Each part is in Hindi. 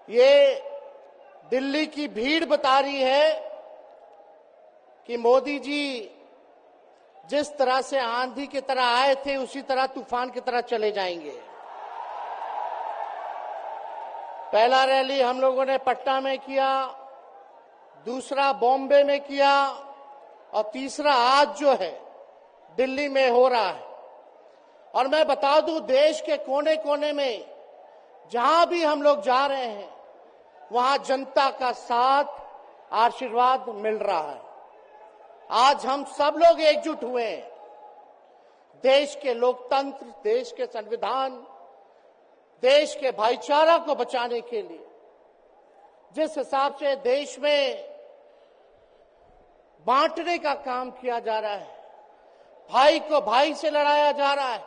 ये दिल्ली की भीड़ बता रही है कि मोदी जी जिस तरह से आंधी की तरह आए थे उसी तरह तूफान की तरह चले जाएंगे। पहला रैली हम लोगों ने पटना में किया, दूसरा बॉम्बे में किया और तीसरा आज जो है दिल्ली में हो रहा है। और मैं बता दूं, देश के कोने कोने में जहां भी हम लोग जा रहे हैं वहां जनता का साथ, आशीर्वाद मिल रहा है। आज हम सब लोग एकजुट हुए हैं देश के लोकतंत्र, देश के संविधान, देश के भाईचारा को बचाने के लिए। जिस हिसाब से देश में बांटने का काम किया जा रहा है, भाई को भाई से लड़ाया जा रहा है,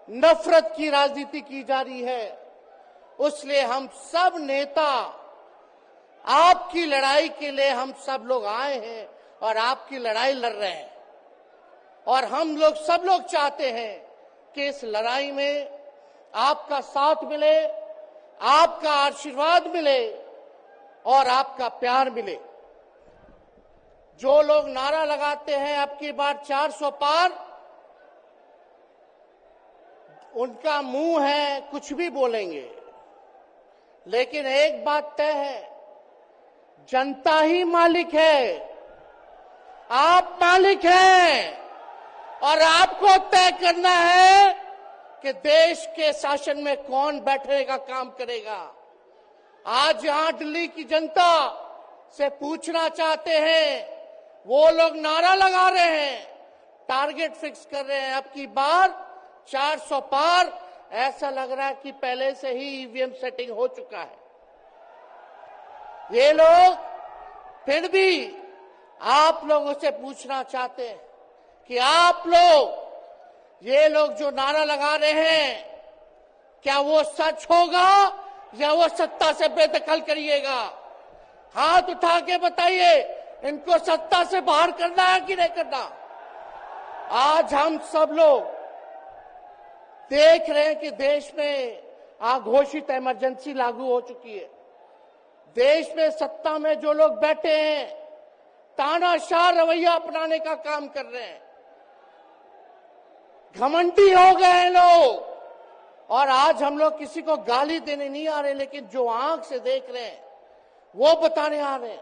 नफरत की राजनीति की जा रही है, उसलिए हम सब नेता आपकी लड़ाई के लिए हम सब लोग आए हैं और आपकी लड़ाई लड़ रहे हैं। और हम लोग सब लोग चाहते हैं कि इस लड़ाई में आपका साथ मिले, आपका आशीर्वाद मिले और आपका प्यार मिले। जो लोग नारा लगाते हैं अब की बार 400 पार, उनका मुंह है कुछ भी बोलेंगे, लेकिन एक बात तय है, जनता ही मालिक है, आप मालिक हैं और आपको तय करना है कि देश के शासन में कौन बैठने का काम करेगा। आज यहां दिल्ली की जनता से पूछना चाहते हैं, वो लोग नारा लगा रहे हैं, टारगेट फिक्स कर रहे हैं, अब की बार 400 पार। ऐसा लग रहा है कि पहले से ही ईवीएम सेटिंग हो चुका है। ये लोग फिर भी आप लोगों से पूछना चाहते हैं कि आप लोग, ये लोग जो नारा लगा रहे हैं, क्या वो सच होगा या वो सत्ता से बेदखल करिएगा? हाथ उठा के बताइए, इनको सत्ता से बाहर करना है कि नहीं करना? आज हम सब लोग देख रहे हैं कि देश में अघोषित इमरजेंसी लागू हो चुकी है। देश में सत्ता में जो लोग बैठे हैं तानाशाह रवैया अपनाने का काम कर रहे हैं, घमंडी हो गए हैं लोग। और आज हम लोग किसी को गाली देने नहीं आ रहे, लेकिन जो आंख से देख रहे हैं वो बताने आ रहे हैं,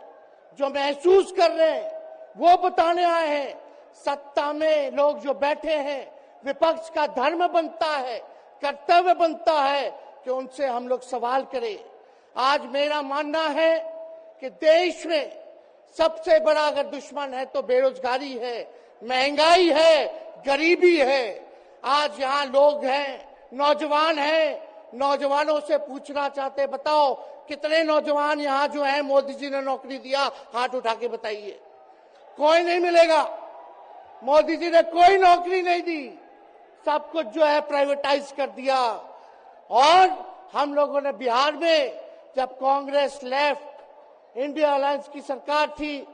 जो महसूस कर रहे हैं वो बताने आए हैं। सत्ता में लोग जो बैठे हैं, विपक्ष का धर्म बनता है, कर्तव्य बनता है कि उनसे हम लोग सवाल करें। आज मेरा मानना है कि देश में सबसे बड़ा अगर दुश्मन है तो बेरोजगारी है, महंगाई है, गरीबी है। आज यहाँ लोग हैं, नौजवान हैं, नौजवानों से पूछना चाहते, बताओ कितने नौजवान यहाँ जो हैं मोदी जी ने नौकरी दिया? हाथ उठा के बताइए। कोई नहीं मिलेगा। मोदी जी ने कोई नौकरी नहीं दी, सब कुछ जो है प्राइवेटाइज कर दिया। और हम लोगों ने बिहार में जब कांग्रेस लेफ्ट इंडिया अलायंस की सरकार थी,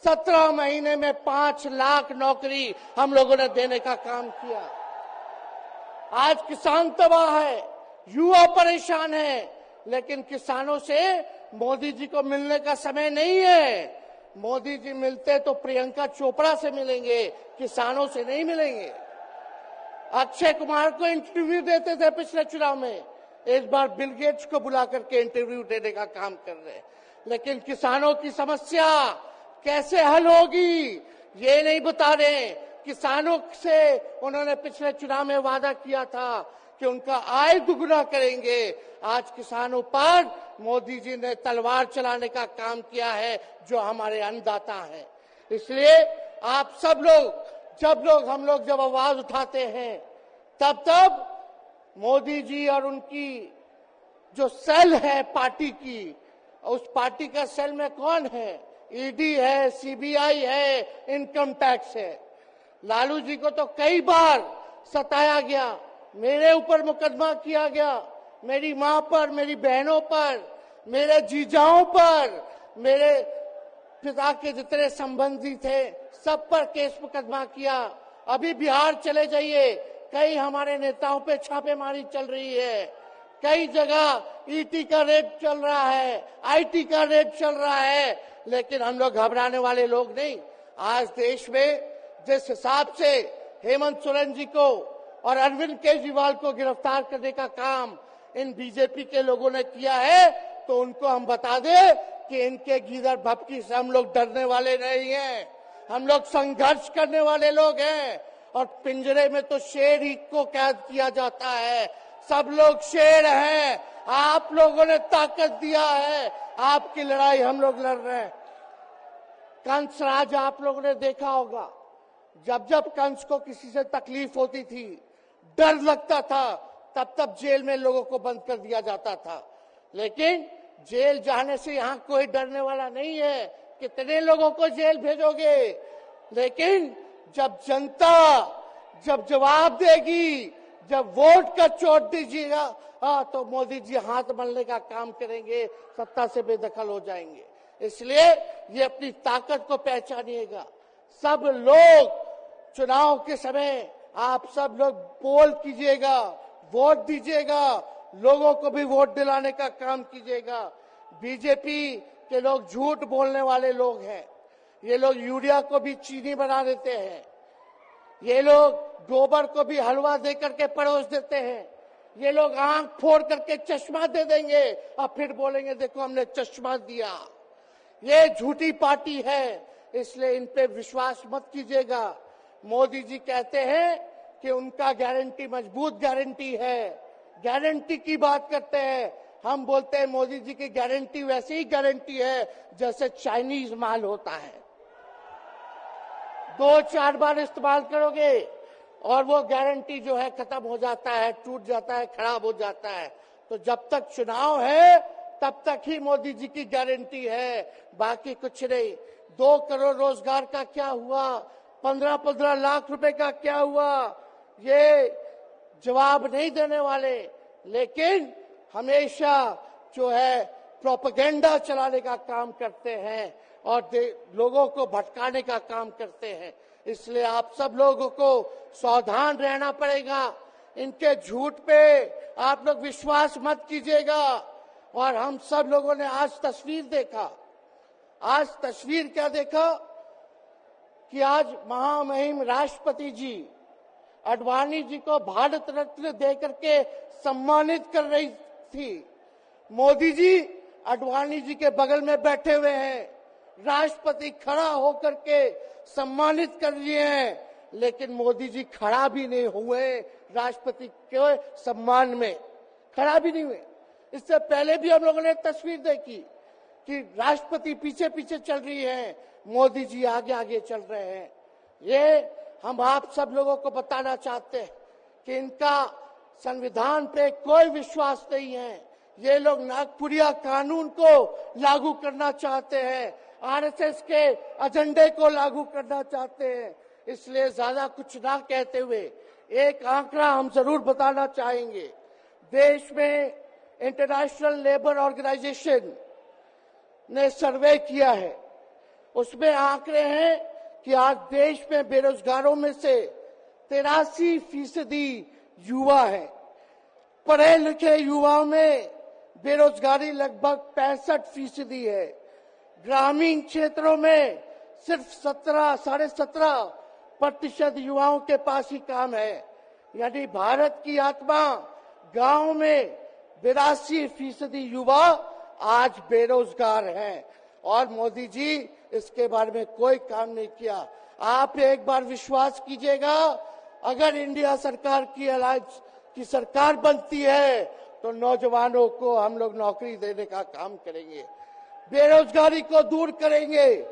17 महीने में 5 लाख नौकरी हम लोगों ने देने का काम किया। आज किसान तबाह है, युवा परेशान है, लेकिन किसानों से मोदी जी को मिलने का समय नहीं है। मोदी जी मिलते तो प्रियंका चोपड़ा से मिलेंगे, किसानों से नहीं मिलेंगे। अक्षय कुमार को इंटरव्यू देते थे पिछले चुनाव में, इस बार बिल गेट्स को बुला करके इंटरव्यू देने का काम कर रहे हैं। लेकिन किसानों की समस्या कैसे हल होगी ये नहीं बता रहे। किसानों से उन्होंने पिछले चुनाव में वादा किया था कि उनका आय दुगुना करेंगे। आज किसानों पर मोदी जी ने तलवार चलाने का काम किया है, जो हमारे अन्नदाता हैं। इसलिए आप सब लोग, जब आवाज उठाते हैं, तब मोदी जी और उनकी जो सेल है पार्टी की, उस पार्टी का सेल में कौन है? ईडी है, सीबीआई है, इनकम टैक्स है। लालू जी को तो कई बार सताया गया, मेरे ऊपर मुकदमा किया गया, मेरी मां पर, मेरी बहनों पर, मेरे जीजाओं पर, मेरे पिता के जितने संबंधी थे सब पर केस मुकदमा किया। अभी बिहार चले जाइए, कई हमारे नेताओं पे छापेमारी चल रही है, कई जगह ईटी का रेट चल रहा है, आईटी का रेट चल रहा है, लेकिन हम लोग घबराने वाले लोग नहीं। आज देश में जिस हिसाब से हेमंत सोरेन जी को और अरविंद केजरीवाल को गिरफ्तार करने का काम इन बीजेपी के लोगों ने किया है, तो उनको हम बता दें कि इनके गीदड़ भपकी से हम लोग डरने वाले नहीं हैं। हम लोग संघर्ष करने वाले लोग हैं। और पिंजरे में तो शेर ही को कैद किया जाता है। सब लोग शेर हैं। आप लोगों ने ताकत दिया है, आपकी लड़ाई हम लोग लड़ रहे हैं। कंस राज आप लोगों ने देखा होगा, जब जब कंस को किसी से तकलीफ होती थी, डर लगता था, तब तब जेल में लोगों को बंद कर दिया जाता था। लेकिन जेल जाने से यहाँ कोई डरने वाला नहीं है। कितने लोगों को जेल भेजोगे? लेकिन जब जनता जब जवाब देगी, जब वोट का चोट दीजिएगा, तो मोदी जी हाथ मलने का काम करेंगे, सत्ता से बेदखल हो जाएंगे। इसलिए ये अपनी ताकत को पहचानिएगा। सब लोग चुनाव के समय आप सब लोग पोल कीजिएगा, वोट दीजिएगा, लोगों को भी वोट दिलाने का काम कीजिएगा। बीजेपी के लोग झूठ बोलने वाले लोग हैं। ये लोग यूरिया को भी चीनी बना देते हैं। ये लोग गोबर को भी हलवा दे करके परोस देते हैं। ये लोग आंख फोड़ करके चश्मा दे देंगे और फिर बोलेंगे देखो हमने चश्मा दिया। ये झूठी पार्टी है, इसलिए इन पे विश्वास मत कीजिएगा। मोदी जी कहते हैं कि उनका गारंटी मजबूत गारंटी है, गारंटी की बात करते हैं। हम बोलते हैं मोदी जी की गारंटी वैसे ही गारंटी है जैसे चाइनीज माल होता है। 2-4 बार इस्तेमाल करोगे और वो गारंटी जो है खत्म हो जाता है, टूट जाता है, खराब हो जाता है। तो जब तक चुनाव है तब तक ही मोदी जी की गारंटी है, बाकी कुछ नहीं। 2 करोड़ रोजगार का क्या हुआ? 15-15 लाख रुपए का क्या हुआ? ये जवाब नहीं देने वाले, लेकिन हमेशा जो है प्रोपेगेंडा चलाने का काम करते हैं और लोगों को भटकाने का काम करते हैं। इसलिए आप सब लोगों को सावधान रहना पड़ेगा। इनके झूठ पे आप लोग विश्वास मत कीजिएगा। और हम सब लोगों ने आज तस्वीर देखा। आज तस्वीर क्या देखा कि आज महामहिम राष्ट्रपति जी आडवाणी जी को भारत रत्न देकर के सम्मानित कर रही थी। मोदी जी आडवाणी जी के बगल में बैठे हुए हैं, राष्ट्रपति खड़ा होकर के सम्मानित कर लिए हैं, लेकिन मोदी जी खड़ा भी नहीं हुए राष्ट्रपति के सम्मान में, खड़ा भी नहीं हुए। इससे पहले भी हम लोगों ने तस्वीर देखी कि राष्ट्रपति पीछे पीछे चल रही है, मोदी जी आगे आगे चल रहे हैं। ये हम आप सब लोगों को बताना चाहते हैं कि इनका संविधान पे कोई विश्वास नहीं है। ये लोग नागपुरिया कानून को लागू करना चाहते हैं, आरएसएस के एजेंडे को लागू करना चाहते हैं। इसलिए ज्यादा कुछ ना कहते हुए एक आंकड़ा हम जरूर बताना चाहेंगे। देश में इंटरनेशनल लेबर ऑर्गेनाइजेशन ने सर्वे किया है, उसमें आंकड़े हैं कि आज देश में बेरोजगारों में से 83% युवा है। पढ़े लिखे युवाओं में बेरोजगारी लगभग 65% है। ग्रामीण क्षेत्रों में सिर्फ 17.5% युवाओं के पास ही काम है। यानी भारत की आत्मा गांव में 82% युवा आज बेरोजगार हैं और मोदी जी इसके बारे में कोई काम नहीं किया। आप एक बार विश्वास कीजिएगा, अगर इंडिया सरकार की अलायंस की सरकार बनती है तो नौजवानों को हम लोग नौकरी देने का काम करेंगे, बेरोजगारी को दूर करेंगे,